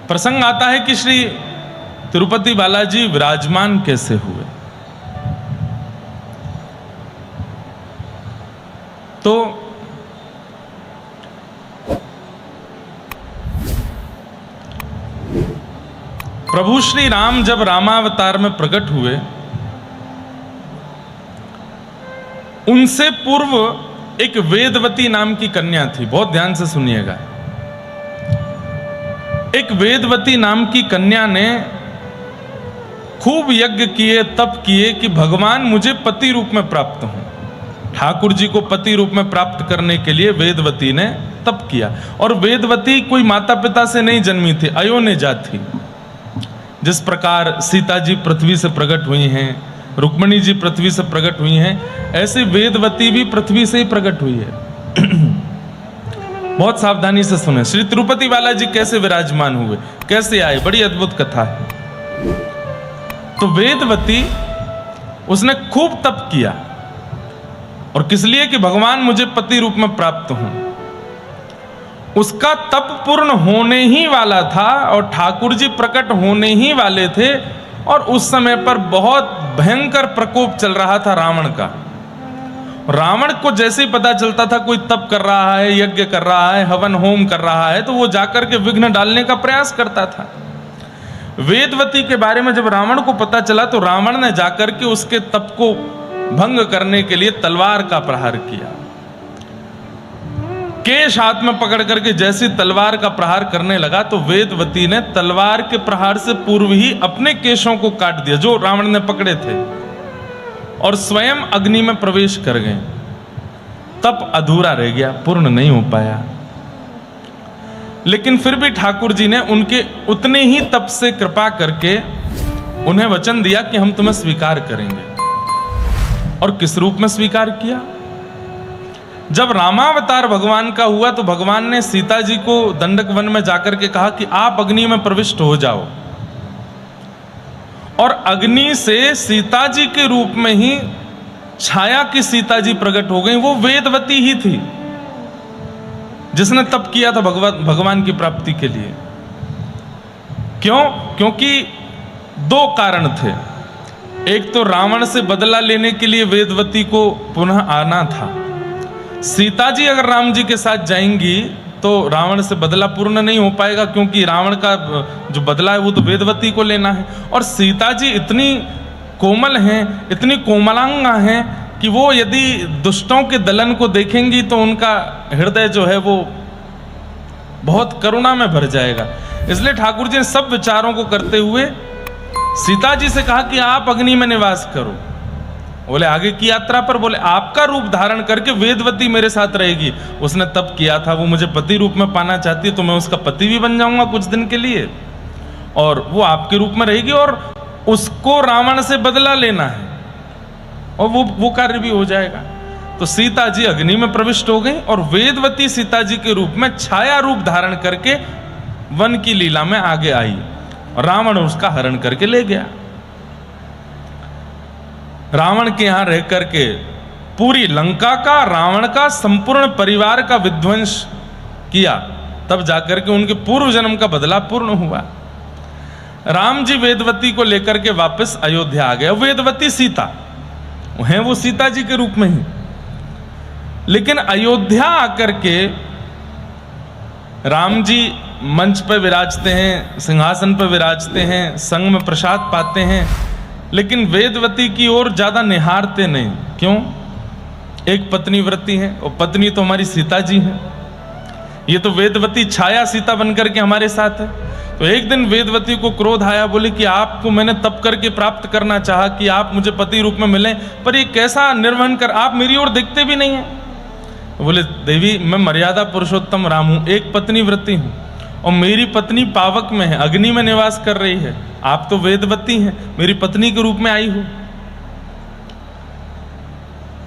प्रसंग आता है कि श्री तिरुपति बालाजी विराजमान कैसे हुए। तो प्रभु श्री राम जब रामावतार में प्रकट हुए, उनसे पूर्व एक वेदवती नाम की कन्या थी। बहुत ध्यान से सुनिएगा। एक वेदवती नाम की कन्या ने खूब यज्ञ किए, तप किए कि भगवान मुझे पति रूप में प्राप्त हों। ठाकुर जी को पति रूप में प्राप्त करने के लिए वेदवती ने तप किया। और वेदवती कोई माता पिता से नहीं जन्मी थी, अयोनिजा थी। जिस प्रकार सीता जी पृथ्वी से प्रकट हुई हैं, रुक्मिणी जी पृथ्वी से प्रकट हुई हैं, ऐसे वेदवती भी पृथ्वी से ही प्रकट हुई है। बहुत सावधानी से सुने। श्री तिरुपति बालाजी कैसे विराजमान हुए, कैसे आए, बड़ी अद्भुत कथा है। तो वेदवती उसने खूब तप किया, और किस लिए कि भगवान मुझे पति रूप में प्राप्त हों। उसका तप पूर्ण होने ही वाला था और ठाकुर जी प्रकट होने ही वाले थे। और उस समय पर बहुत भयंकर प्रकोप चल रहा था रावण का। रावण को जैसे ही पता चलता था कोई तप कर रहा है, यज्ञ कर रहा है, हवन होम कर रहा है, तो वो जाकर के विघ्न डालने का प्रयास करता था। वेदवती के बारे में जब रावण को पता चला तो रावण ने जाकर के उसके तप को भंग करने के लिए तलवार का प्रहार किया। केश हाथ में पकड़ करके जैसी तलवार का प्रहार करने लगा तो वेदवती ने तलवार के प्रहार से पूर्व ही अपने केशों को काट दिया जो रावण ने पकड़े थे, और स्वयं अग्नि में प्रवेश कर गए। तप अधूरा रह गया, पूर्ण नहीं हो पाया। लेकिन फिर भी ठाकुर जी ने उनके उतने ही तप से कृपा करके उन्हें वचन दिया कि हम तुम्हें स्वीकार करेंगे। और किस रूप में स्वीकार किया? जब रामावतार भगवान का हुआ तो भगवान ने सीता जी को दंडक वन में जाकर के कहा कि आप अग्नि में प्रविष्ट हो जाओ। और अग्नि से सीता जी के रूप में ही छाया की सीता जी प्रकट हो गई। वो वेदवती ही थी जिसने तप किया था भगवान की प्राप्ति के लिए। क्यों? क्योंकि दो कारण थे। एक तो रावण से बदला लेने के लिए वेदवती को पुनः आना था। सीता जी अगर राम जी के साथ जाएंगी तो रावण से बदला पूर्ण नहीं हो पाएगा, क्योंकि रावण का जो बदला है वो तो वेदवती को लेना है। और सीता जी इतनी कोमल हैं, इतनी कोमलांगा हैं कि वो यदि दुष्टों के दलन को देखेंगी तो उनका हृदय जो है वो बहुत करुणा में भर जाएगा। इसलिए ठाकुर जी ने सब विचारों को करते हुए सीता जी से कहा कि आप अग्नि में निवास करो। बोले आगे की यात्रा पर बोले आपका रूप धारण करके वेदवती मेरे साथ रहेगी। उसने तप किया था, वो मुझे पति रूप में पाना चाहती है, तो मैं उसका पति भी बन जाऊंगा कुछ दिन के लिए, और वो आपके रूप में रहेगी, और उसको रावण से बदला लेना है, और वो कार्य भी हो जाएगा। तो सीता जी अग्नि में प्रविष्ट हो गई और वेदवती सीता जी के रूप में छाया रूप धारण करके वन की लीला में आगे आई, और रावण उसका हरण करके ले गया। रावण के यहां रह करके पूरी लंका का, रावण का संपूर्ण परिवार का विध्वंस किया। तब जाकर के उनके पूर्व जन्म का बदला पूर्ण हुआ। राम जी वेदवती को लेकर के वापस अयोध्या आ गए। वेदवती सीता हैं, वो सीता जी के रूप में ही। लेकिन अयोध्या आकर के राम जी मंच पर विराजते हैं, सिंहासन पर विराजते हैं, संग में प्रसाद पाते हैं, लेकिन वेदवती की ओर ज्यादा निहारते नहीं। क्यों? एक पत्नी व्रती है, और पत्नी तो हमारी सीता जी हैं। ये तो वेदवती छाया सीता बनकर के हमारे साथ है। तो एक दिन वेदवती को क्रोध आया, बोले कि आपको मैंने तप करके प्राप्त करना चाहा कि आप मुझे पति रूप में मिलें, पर ये कैसा निर्वहन कर, आप मेरी ओर देखते भी नहीं हैं। बोले देवी मैं मर्यादा पुरुषोत्तम राम हूं, एक पत्नी व्रती हूं, और मेरी पत्नी पावक में है, अग्नि में निवास कर रही है। आप तो वेदवती हैं, मेरी पत्नी के रूप में आई हो।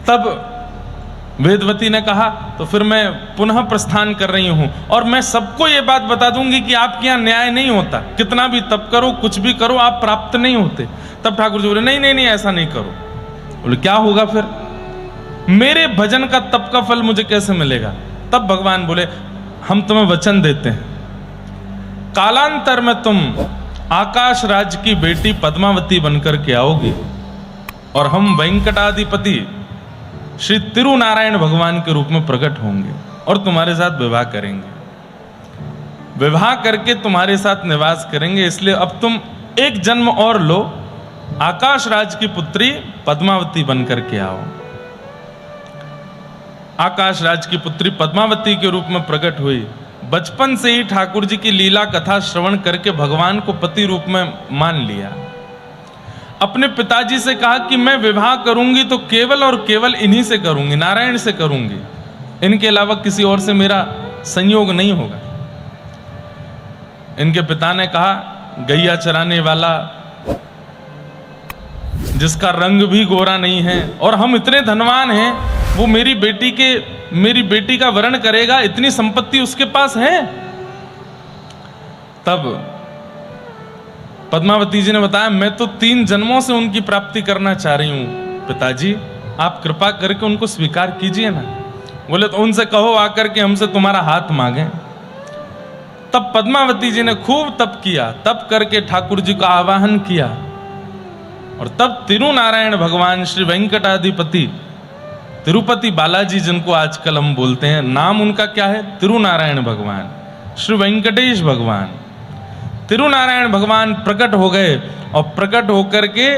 तब वेदवती ने कहा तो फिर मैं पुनः प्रस्थान कर रही हूं, और मैं सबको ये बात बता दूंगी कि आपके यहां न्याय नहीं होता, कितना भी तप करो, कुछ भी करो, आप प्राप्त नहीं होते। तब ठाकुर जी बोले नहीं नहीं नहीं, ऐसा नहीं करो। बोले क्या होगा फिर? मेरे भजन का तप का फल मुझे कैसे मिलेगा? तब भगवान बोले हम तुम्हें वचन देते हैं कालांतर में तुम आकाश राज की बेटी पद्मावती बनकर के आओगी और हम वेंकटाधिपति श्री तिरुनारायण भगवान के रूप में प्रकट होंगे और तुम्हारे साथ विवाह करेंगे, विवाह करके तुम्हारे साथ निवास करेंगे। इसलिए अब तुम एक जन्म और लो, आकाश राज की पुत्री पद्मावती बनकर के आओ। आकाश राज की पुत्री पद्मावती के रूप में प्रकट हुई। बचपन से ही ठाकुर जी की लीला कथा श्रवण करके भगवान को पति रूप में मान लिया। अपने पिताजी से कहा कि मैं विवाह करूंगी तो केवल और केवल इन्हीं से करूंगी, नारायण से करूंगी, इनके अलावा किसी और से मेरा संयोग नहीं होगा। इनके पिता ने कहा, गैया चराने वाला जिसका रंग भी गोरा नहीं है और हम इतने धनवान हैं, वो मेरी बेटी का वरण करेगा, इतनी संपत्ति उसके पास है। तब पद्मावती जी ने बताया, मैं तो 3 जन्मों से उनकी प्राप्ति करना चाह रही हूं पिताजी, आप कृपा करके उनको स्वीकार कीजिए ना। बोले तो उनसे कहो आकर के हमसे तुम्हारा हाथ मांगे। तब पद्मावती जी ने खूब तप किया, तप करके ठाकुर जी का आवाहन किया और तब तिरुनारायण भगवान श्री वेंकटाधिपति तिरुपति बालाजी, जिनको आजकल हम बोलते हैं, नाम उनका क्या है, तिरुनारायण भगवान, श्री वेंकटेश भगवान, तिरुनारायण भगवान प्रकट हो गए और प्रकट होकर के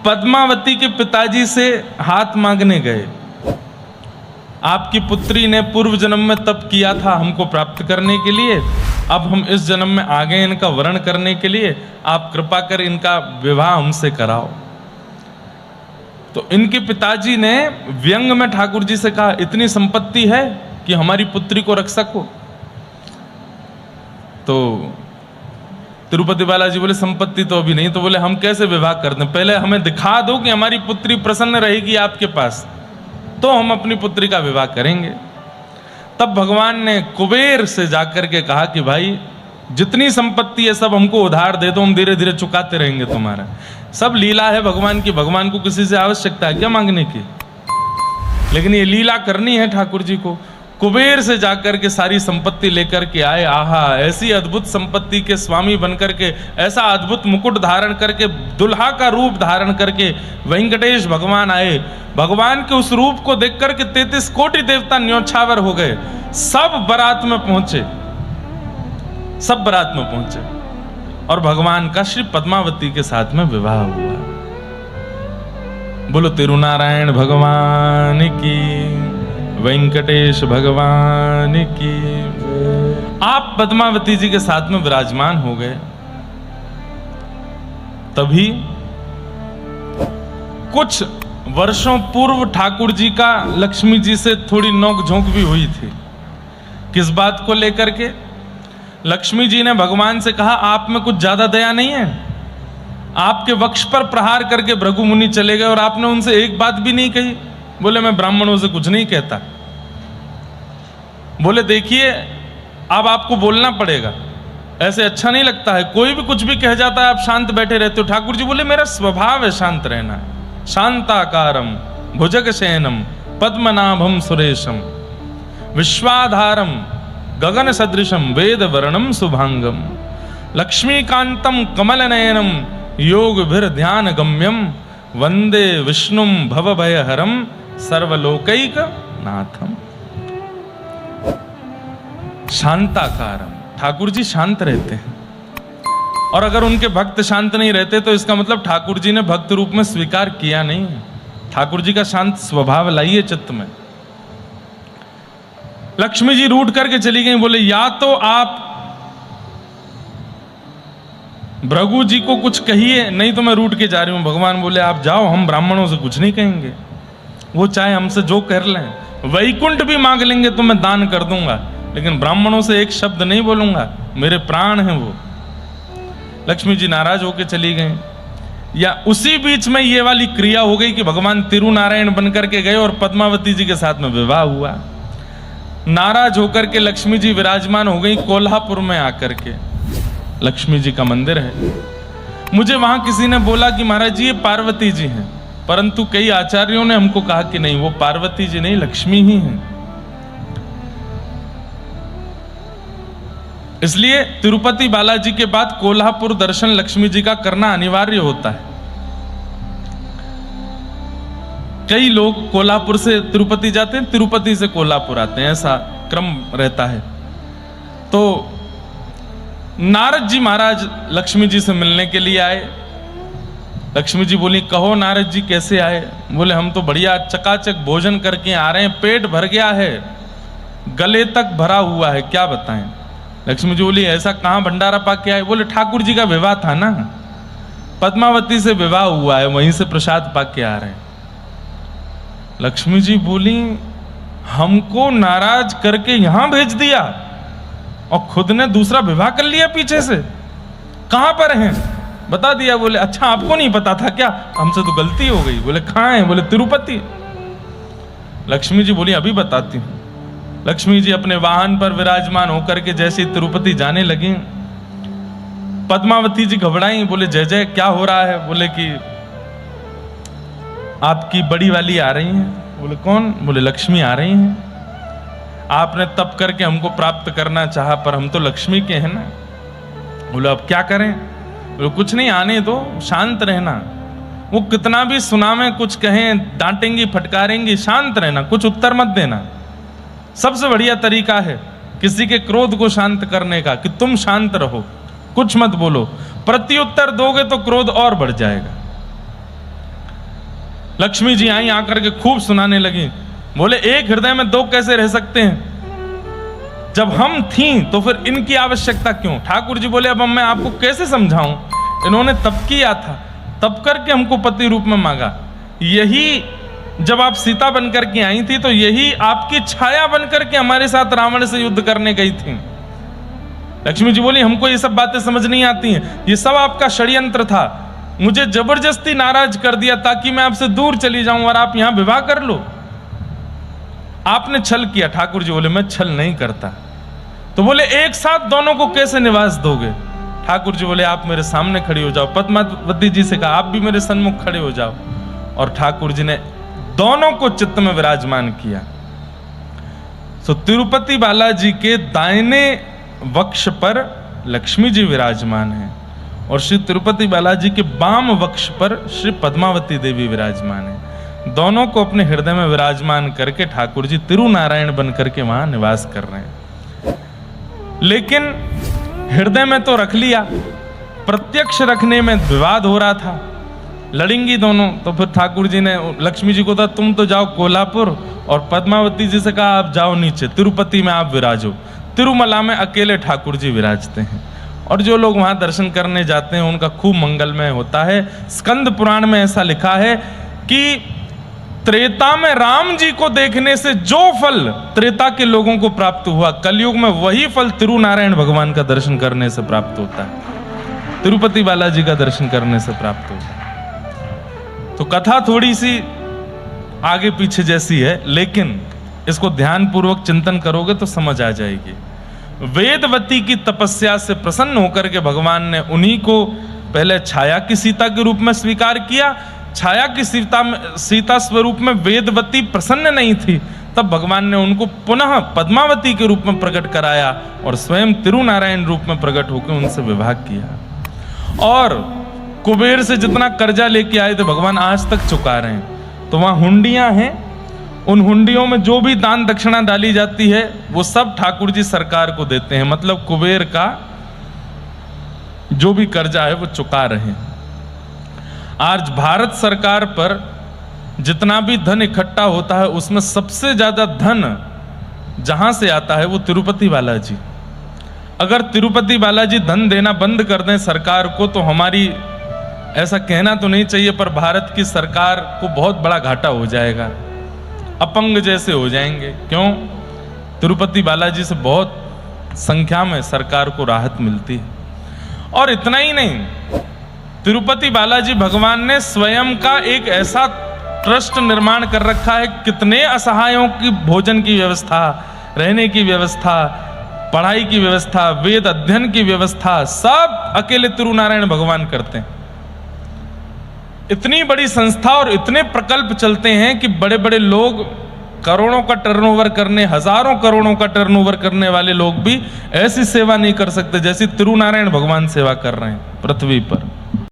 पद्मावती के पिताजी से हाथ मांगने गए। आपकी पुत्री ने पूर्व जन्म में तप किया था हमको प्राप्त करने के लिए, अब हम इस जन्म में आ गए इनका वरण करने के लिए, आप कृपा कर इनका विवाह हमसे कराओ। तो इनके पिताजी ने व्यंग में ठाकुर जी से कहा, इतनी संपत्ति है कि हमारी पुत्री को रख सको? तो तिरुपति बालाजी बोले, संपत्ति तो अभी नहीं। तो बोले, हम कैसे विवाह करते हैं, पहले हमें दिखा दो कि हमारी पुत्री प्रसन्न रहेगी आपके पास, तो हम अपनी पुत्री का विवाह करेंगे। तब भगवान ने कुबेर से जाकर के कहा कि भाई जितनी संपत्ति है सब हमको उधार दे दो, हम धीरे धीरे चुकाते रहेंगे तुम्हारा। सब लीला है भगवान की, भगवान को किसी से आवश्यकता है क्या मांगने की, लेकिन ये लीला करनी है ठाकुर जी को। कुबेर से जाकर के सारी संपत्ति लेकर के आए। आहा, ऐसी अद्भुत संपत्ति के स्वामी बनकर के, ऐसा अद्भुत मुकुट धारण करके, दुल्हा का रूप धारण करके वेंकटेश भगवान आए। भगवान के उस रूप को देख करके 33 कोटि देवता न्योछावर हो गए। सब बारात में पहुंचे, सब बारात में पहुंचे और भगवान का श्री पद्मावती के साथ में विवाह हुआ। बोलो तिरुनारायण भगवान की, वेंकटेश भगवान की। आप पद्मावती जी के साथ में विराजमान हो गए। तभी कुछ वर्षों पूर्व ठाकुर जी का लक्ष्मी जी से थोड़ी नोक-झोंक भी हुई थी। किस बात को लेकर के? लक्ष्मी जी ने भगवान से कहा, आप में कुछ ज्यादा दया नहीं है? आपके वक्ष पर प्रहार करके भृगु मुनि चले गए और आपने उनसे एक बात भी नहीं कही। बोले, मैं ब्राह्मणों से कुछ नहीं कहता। बोले, देखिए अब आपको बोलना पड़ेगा, ऐसे अच्छा नहीं लगता है, कोई भी कुछ भी कह जाता है आप शांत बैठे रहते हो। ठाकुर जी बोले, मेरा स्वभाव है शांत रहना। शांताकारम भुजगशयनम पद्मनाभम सुरेशम विश्वाधारम गगन सदृशम वेद वर्णम शुभांगम लक्ष्मीकांतम कमलनयनम योगभिर ध्यान गम्यम वंदे विष्णुम भवभयहरम सर्वलोकैक नाथम। शांताकारम, ठाकुर जी शांत रहते हैं, और अगर उनके भक्त शांत नहीं रहते तो इसका मतलब ठाकुर जी ने भक्त रूप में स्वीकार किया नहीं। ठाकुर जी का शांत स्वभाव लाइए चित्त में। लक्ष्मी जी रूठ करके चली गई। बोले, या तो आप भृगु जी को कुछ कहिए, नहीं तो मैं रूठ के जा रही हूं। भगवान बोले, आप जाओ, हम ब्राह्मणों से कुछ नहीं कहेंगे, वो चाहे हमसे जो कर लें, वैकुंठ भी मांग लेंगे तो मैं दान कर दूंगा, लेकिन ब्राह्मणों से एक शब्द नहीं बोलूंगा, मेरे प्राण हैं वो। लक्ष्मी जी नाराज होकर चली गई। या उसी बीच में ये वाली क्रिया हो गई कि भगवान तिरुनारायण बनकर के गए और पद्मावती जी के साथ में विवाह हुआ। नाराज होकर के लक्ष्मी जी विराजमान हो गई कोल्हापुर में आकर के। लक्ष्मी जी का मंदिर है। मुझे वहां किसी ने बोला कि महाराज जी ये पार्वती जी हैं, परंतु कई आचार्यों ने हमको कहा कि नहीं, वो पार्वती जी नहीं, लक्ष्मी ही हैं। इसलिए तिरुपति बालाजी के बाद कोल्हापुर दर्शन लक्ष्मी जी का करना अनिवार्य होता है। कई लोग कोल्हापुर से तिरुपति जाते हैं, तिरुपति से कोल्हापुर आते हैं, ऐसा क्रम रहता है। तो नारद जी महाराज लक्ष्मी जी से मिलने के लिए आए। लक्ष्मी जी बोली, कहो नारद जी कैसे आए? बोले, हम तो बढ़िया चकाचक भोजन करके आ रहे हैं, पेट भर गया है, गले तक भरा हुआ है, क्या बताएं। लक्ष्मी जी बोली, ऐसा कहाँ भंडारा पा के आए? बोले, ठाकुर जी का विवाह था ना, पद्मावती से विवाह हुआ है, वहीं से प्रसाद पा के आ रहे हैं। लक्ष्मी जी बोली, हमको नाराज करके यहां भेज दिया और खुद ने दूसरा विवाह कर लिया पीछे से, कहां पर हैं? बता दिया। बोले, अच्छा आपको नहीं पता था क्या? हमसे तो गलती हो गई। बोले, कहां है? बोले, तिरुपति। लक्ष्मी जी बोली, अभी बताती हूं। लक्ष्मी जी अपने वाहन पर विराजमान होकर के जैसे तिरुपति जाने लगी, पद्मावती जी घबराई। बोले, जय जय, क्या हो रहा है? बोले कि आपकी बड़ी वाली आ रही हैं। बोले, कौन? बोले, लक्ष्मी आ रही हैं। आपने तप करके हमको प्राप्त करना चाहा, पर हम तो लक्ष्मी के हैं ना। बोले, अब क्या करें? बोले, कुछ नहीं, आने दो, शांत रहना। वो कितना भी सुनावें, कुछ कहें, डांटेंगी, फटकारेंगी, शांत रहना, कुछ उत्तर मत देना। सबसे बढ़िया तरीका है किसी के क्रोध को शांत करने का कि तुम शांत रहो, कुछ मत बोलो। प्रत्युत्तर दोगे तो क्रोध और बढ़ जाएगा। लक्ष्मी जी आई, आकर के खूब सुनाने लगी। बोले, एक हृदय में दो कैसे रह सकते हैं? जब हम थीं तो फिर इनकी आवश्यकता क्यों? ठाकुर जी बोले, अब मैं आपको कैसे समझाऊं? इन्होंने तप किया था, तप करके हमको पति रूप में मांगा। यही जब आप सीता बनकर के आई थी तो यही आपकी छाया बनकर के हमारे साथ रावण से युद्ध करने गई थी। लक्ष्मी जी बोली, हमको ये सब बातें समझ नहीं आती हैं, ये सब आपका षड्यंत्र था। मुझे जबरदस्ती नाराज कर दिया ताकि मैं आपसे दूर चली जाऊं और आप यहां विवाह कर लो। आपने छल किया। ठाकुर जी बोले, मैं छल नहीं करता। तो बोले, एक साथ दोनों को कैसे निवास दोगे? ठाकुर जी बोले, आप मेरे सामने खड़ी हो जाओ। पद्मावती जी से कहा, आप भी मेरे सन्मुख खड़े हो जाओ। और ठाकुर जी ने दोनों को चित्त में विराजमान किया। तो तिरुपति बालाजी के दाहिने वक्ष पर लक्ष्मी जी विराजमान हैं और श्री तिरुपति बालाजी के वाम वक्ष पर श्री पद्मावती देवी विराजमान हैं। दोनों को अपने हृदय में विराजमान करके ठाकुर जी तिरुनारायण बन करके वहां निवास कर रहे हैं। लेकिन हृदय में तो रख लिया, प्रत्यक्ष रखने में विवाद हो रहा था, लड़ेंगी दोनों। तो फिर ठाकुर जी ने लक्ष्मी जी को कहा, तुम तो जाओ कोल्हापुर, और पद्मावती जी से कहा, आप जाओ नीचे, तिरुपति में आप विराजो। तिरुमला में अकेले ठाकुर जी विराजते हैं और जो लोग वहां दर्शन करने जाते हैं उनका खूब मंगलमय होता है। स्कंद पुराण में ऐसा लिखा है कि त्रेता में राम जी को देखने से जो फल त्रेता के लोगों को प्राप्त हुआ, कलयुग में वही फल तिरुनारायण भगवान का दर्शन करने से प्राप्त होता है, तिरुपति बालाजी का दर्शन करने से प्राप्त होता है। तो कथा थोड़ी सी आगे पीछे जैसी है, लेकिन इसको ध्यान पूर्वक चिंतन करोगे तो समझ आ जाएगी। वेदवती की तपस्या से प्रसन्न होकर के भगवान ने उन्हीं को पहले छाया की सीता के रूप में स्वीकार किया। छाया की सीता स्वरूप में वेदवती प्रसन्न नहीं थी, तब भगवान ने उनको पुनः पद्मावती के रूप में प्रकट कराया और स्वयं तिरुनारायण रूप में प्रकट होकर उनसे विवाह किया। और कुबेर से जितना कर्जा लेके आए थे भगवान आज तक चुका रहे हैं। तो वहां हुंडियां हैं, उन हुंडियों में जो भी दान दक्षिणा डाली जाती है वो सब ठाकुर जी सरकार को देते हैं। मतलब कुबेर का जो भी कर्जा है वो चुका रहे हैं। आज भारत सरकार पर जितना भी धन इकट्ठा होता है उसमें सबसे ज्यादा धन जहां से आता है वो तिरुपति बालाजी। अगर तिरुपति बालाजी धन देना बंद कर दें सरकार को तो हमारी, ऐसा कहना तो नहीं चाहिए, पर भारत की सरकार को बहुत बड़ा घाटा हो जाएगा, अपंग जैसे हो जाएंगे। क्यों? तिरुपति बालाजी से बहुत संख्या में सरकार को राहत मिलती है। और इतना ही नहीं, तिरुपति बालाजी भगवान ने स्वयं का एक ऐसा ट्रस्ट निर्माण कर रखा है, कितने असहायों की भोजन की व्यवस्था, रहने की व्यवस्था, पढ़ाई की व्यवस्था, वेद अध्ययन की व्यवस्था, सब अकेले तिरुनारायण भगवान करते हैं। इतनी बड़ी संस्था और इतने प्रकल्प चलते हैं कि बड़े बड़े लोग करोड़ों का टर्नओवर करने, हजारों करोड़ों का टर्नओवर करने वाले लोग भी ऐसी सेवा नहीं कर सकते जैसी तिरुनारायण भगवान सेवा कर रहे हैं पृथ्वी पर।